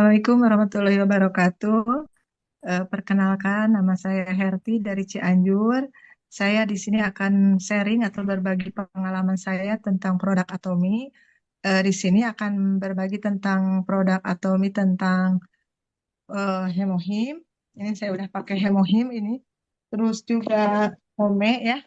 Assalamualaikum warahmatullahi wabarakatuh. Perkenalkan, nama saya Herti dari Cianjur. Saya di sini akan sharing atau berbagi pengalaman saya tentang produk Atomi. Di sini akan berbagi tentang produk Atomi tentang Hemohim. Ini saya udah pakai Hemohim ini. Terus juga Home ya,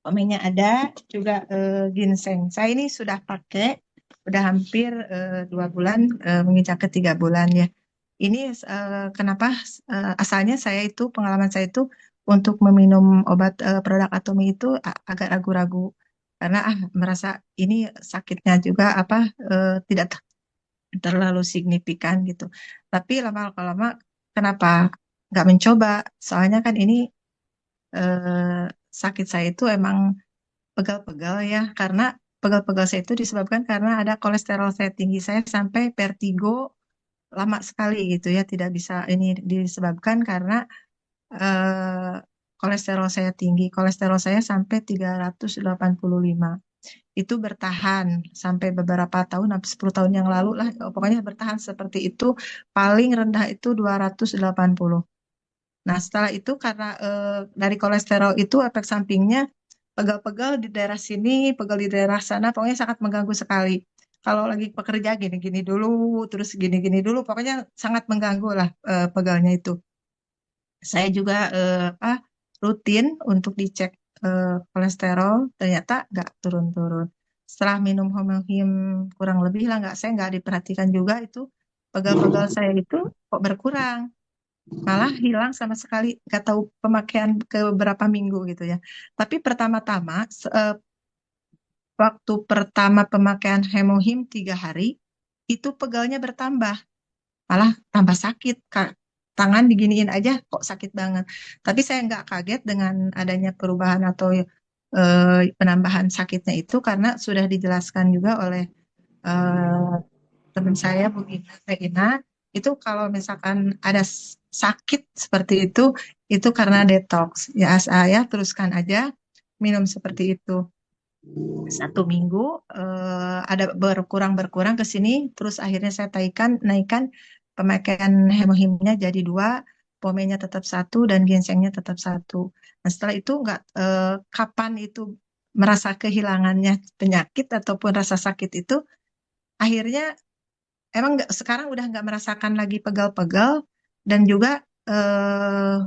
Omenya ada, juga ginseng. Saya ini sudah pakai, udah hampir 2 bulan, menginjak ke 3 bulan ya. Ini kenapa asalnya saya itu pengalaman saya itu untuk meminum obat produk Atomi itu agak ragu-ragu karena merasa ini sakitnya juga apa tidak terlalu signifikan gitu. Tapi lama-lama kenapa nggak mencoba? Soalnya kan ini sakit saya itu emang pegal-pegal ya, karena pegal-pegal saya itu disebabkan karena ada kolesterol saya tinggi, saya sampai vertigo lama sekali gitu ya, tidak bisa ini disebabkan karena eh, kolesterol saya tinggi, kolesterol saya sampai 385. Itu bertahan sampai beberapa tahun, hampir 10 tahun yang lalu lah, pokoknya bertahan seperti itu, paling rendah itu 280. Nah, setelah itu karena dari kolesterol itu efek sampingnya pegal-pegal di daerah sini, pegal di daerah sana, pokoknya sangat mengganggu sekali. Kalau lagi pekerja gini-gini dulu, terus gini-gini dulu, pokoknya sangat mengganggu lah pegalnya itu. Saya juga apa rutin untuk dicek kolesterol, ternyata nggak turun-turun. Setelah minum Homohim kurang lebih lah nggak, saya nggak diperhatikan juga itu pegal-pegal saya itu kok berkurang, malah hilang sama sekali, nggak tahu pemakaian ke beberapa minggu gitu ya. Tapi pertama-tama waktu pertama pemakaian Hemohim 3 hari itu pegalnya bertambah, malah tambah sakit Kak. Tangan diginiin aja kok sakit banget. Tapi saya nggak kaget dengan adanya perubahan atau penambahan sakitnya itu karena sudah dijelaskan juga oleh eh, teman saya Bu Ina, Teh Ina, itu kalau misalkan ada sakit seperti itu karena detox. Ya saya teruskan aja minum seperti itu. 1 minggu ada berkurang ke sini, terus akhirnya saya naikkan pemakaian hemohimnya jadi 2, pomenya tetap 1 dan ginsengnya tetap 1. Nah setelah itu nggak kapan itu merasa kehilangannya penyakit ataupun rasa sakit itu, akhirnya emang nggak, sekarang udah nggak merasakan lagi pegal-pegal dan juga eh,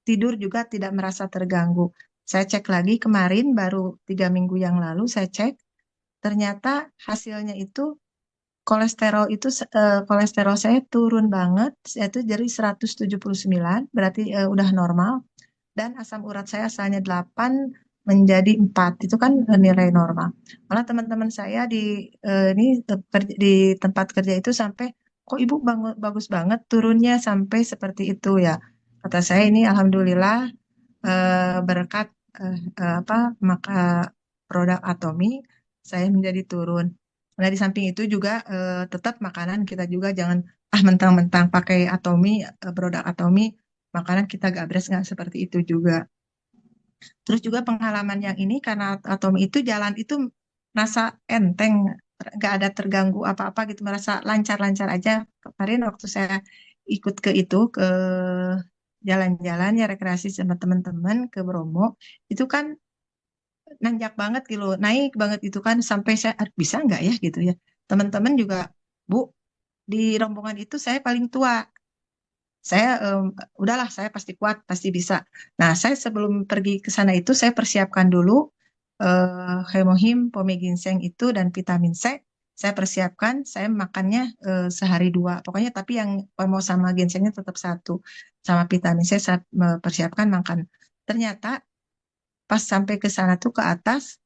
tidur juga tidak merasa terganggu. Saya cek lagi kemarin baru 3 minggu yang lalu saya cek, ternyata hasilnya itu kolesterol saya turun banget, yaitu dari 179 berarti udah normal, dan asam urat saya asalnya 8 menjadi 4, itu kan nilai normal. Malah teman-teman saya ini di tempat kerja itu sampai, kok ibu bagus banget turunnya sampai seperti itu ya. Kata saya ini alhamdulillah berkat apa maka produk Atomi saya menjadi turun. Nah, di samping itu juga tetap makanan kita juga jangan mentang-mentang pakai Atomi, produk Atomi, makanan kita gabres, nggak seperti itu juga. Terus juga pengalaman yang ini karena Atomi itu jalan itu merasa enteng, nggak ada terganggu apa-apa gitu, merasa lancar-lancar aja. Kemarin waktu saya ikut ke jalan-jalan ya rekreasi sama teman-teman ke Bromo, itu kan nanjak banget gitu, naik banget itu kan sampai saya, "Aduh, bisa nggak ya gitu ya." Teman-teman juga, Bu, di rombongan itu saya paling tua. Saya udahlah saya pasti kuat, pasti bisa. Nah, saya sebelum pergi ke sana itu saya persiapkan dulu hemohim, pome ginseng itu dan vitamin C. Saya persiapkan, saya makannya sehari 2. Pokoknya tapi yang pomo sama ginsengnya tetap 1. Sama vitamin C saya persiapkan makan. Ternyata pas sampai ke sana tuh ke atas,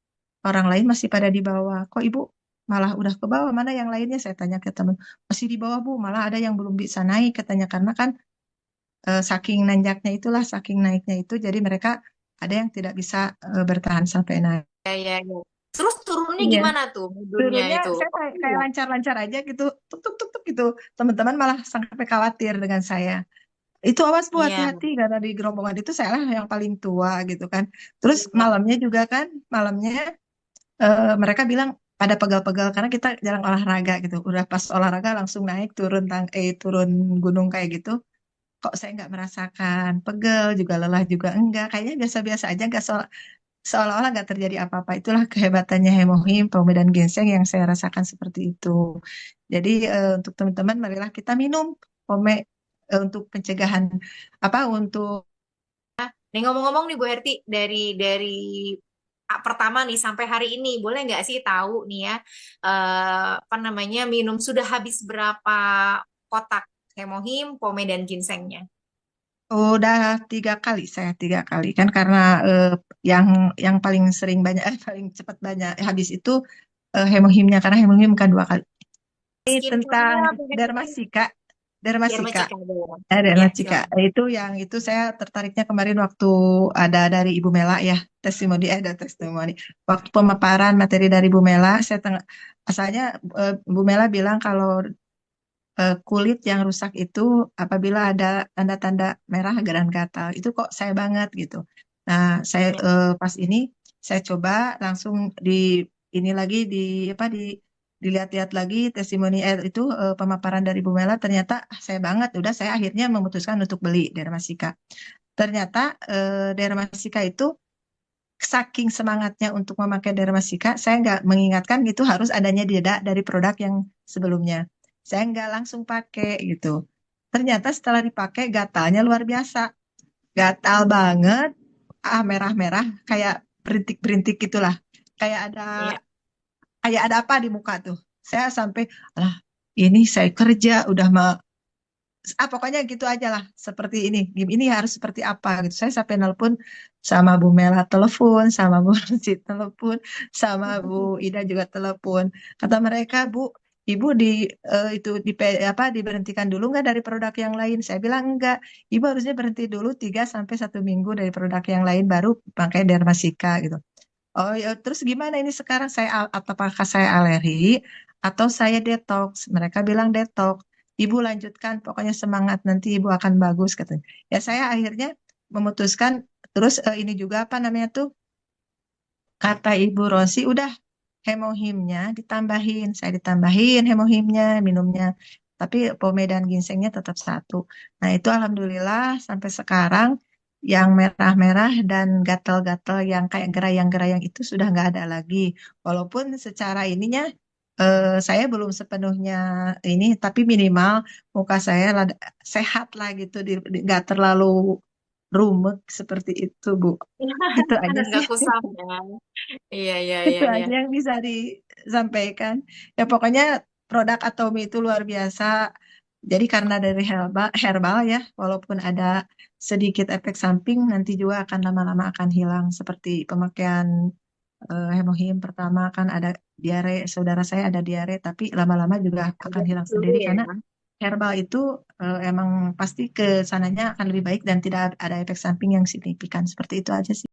orang lain masih pada di bawah. Kok ibu malah udah ke bawah? Mana yang lainnya? Saya tanya ke teman. Masih di bawah bu, malah ada yang belum bisa naik katanya. Karena kan saking nanjaknya itulah, saking naiknya itu, jadi mereka ada yang tidak bisa bertahan sampai naik. Ya, ya, ya. Terus turunnya Iya, gimana tuh mudurnya turunnya itu? saya Oh, kayak iya. lancar-lancar aja gitu, tuk tuk tuk tuk gitu. Teman-teman malah sampai khawatir dengan saya. Itu awas bu, Iya. hati-hati karena di gerombongan itu saya lah yang paling tua gitu kan. Terus Iya. malamnya juga kan, malamnya mereka bilang pada pegal-pegal karena kita jarang olahraga gitu. Udah pas olahraga langsung naik turun gunung kayak gitu. Kok saya nggak merasakan pegel juga lelah juga enggak. Kayaknya biasa-biasa aja nggak seolah-olah nggak terjadi apa-apa. Itulah kehebatannya hemohim, dan ginseng yang saya rasakan seperti itu. Jadi untuk teman-teman marilah kita minum pome untuk pencegahan apa untuk Nih ngomong-ngomong nih Bu Herti, dari pertama nih sampai hari ini, boleh nggak sih tahu nih ya, apa namanya, minum sudah habis berapa kotak hemohim, pome dan ginsengnya? udah 3 kali saya 3 kali kan karena yang yang paling sering banyak paling cepat banyak habis itu hemohimnya karena hemohim kan 2 kali. Ini tentang Skinformnya Bu Herti, dermasika, biar dermasika. macet dulu. Ya, Dermasika silakan. itu yang itu saya tertariknya kemarin waktu ada dari Ibu Mela ya ada testimoni waktu pemaparan materi dari Ibu Mela saya asalnya Bu Mela bilang kalau kulit yang rusak itu apabila ada tanda-tanda merah dan gatal. Itu kok saya banget gitu. Nah, saya Ya. pas ini saya coba langsung di ini lagi di apa dilihat-lihat lagi testimoni itu pemaparan dari Bu Mela ternyata saya banget. Udah saya akhirnya memutuskan untuk beli Dermasika. Ternyata Dermasika itu saking semangatnya untuk memakai Dermasika, saya nggak mengingatkan gitu harus adanya dari produk yang sebelumnya. Saya nggak langsung pakai gitu. Ternyata setelah dipakai gatalnya luar biasa. Gatal banget, merah-merah, kayak berintik-berintik gitulah. Kayak ada Iya. kayak ada apa di muka tuh. Saya sampai, lah ini saya kerja udah pokoknya gitu aja lah seperti ini ini harus seperti apa gitu saya sampai nelpon sama Bu Mela telepon sama Bu Rosi telepon sama Bu Ida juga telepon kata mereka Bu Ibu itu diberhentikan dulu nggak dari produk yang lain saya bilang enggak Ibu harusnya berhenti dulu 3 sampai 1 minggu dari produk yang lain baru pakai Dermasika gitu oh ya terus gimana ini sekarang apakah saya alergi atau saya detox mereka bilang detox Ibu lanjutkan, pokoknya semangat nanti Ibu akan bagus katanya. Ya saya akhirnya memutuskan terus ini juga apa namanya tuh kata Ibu Rosi udah hemohimnya ditambahin, saya ditambahin hemohimnya minumnya. Tapi pome dan ginsengnya tetap satu. Nah itu alhamdulillah sampai sekarang yang merah-merah dan gatal-gatal yang kayak gerayang-gerayang itu sudah nggak ada lagi. Walaupun secara ininya saya belum sepenuhnya ini, tapi minimal muka saya sehat lah gitu, nggak terlalu rumek seperti itu, Bu. Itu aja Dan sih. nggak kusam ya. Iya, iya, iya, Itu iya. aja yang bisa disampaikan. Ya pokoknya produk Atomi itu luar biasa. Jadi karena dari herbal, herbal ya, walaupun ada sedikit efek samping, nanti juga akan lama-lama akan hilang. Seperti pemakaian hemohim pertama kan ada diare, saudara saya ada diare, tapi lama-lama juga akan Agak hilang dulu sendiri ya. karena herbal itu emang pasti ke sananya akan lebih baik dan tidak ada efek samping yang signifikan. Seperti itu aja sih.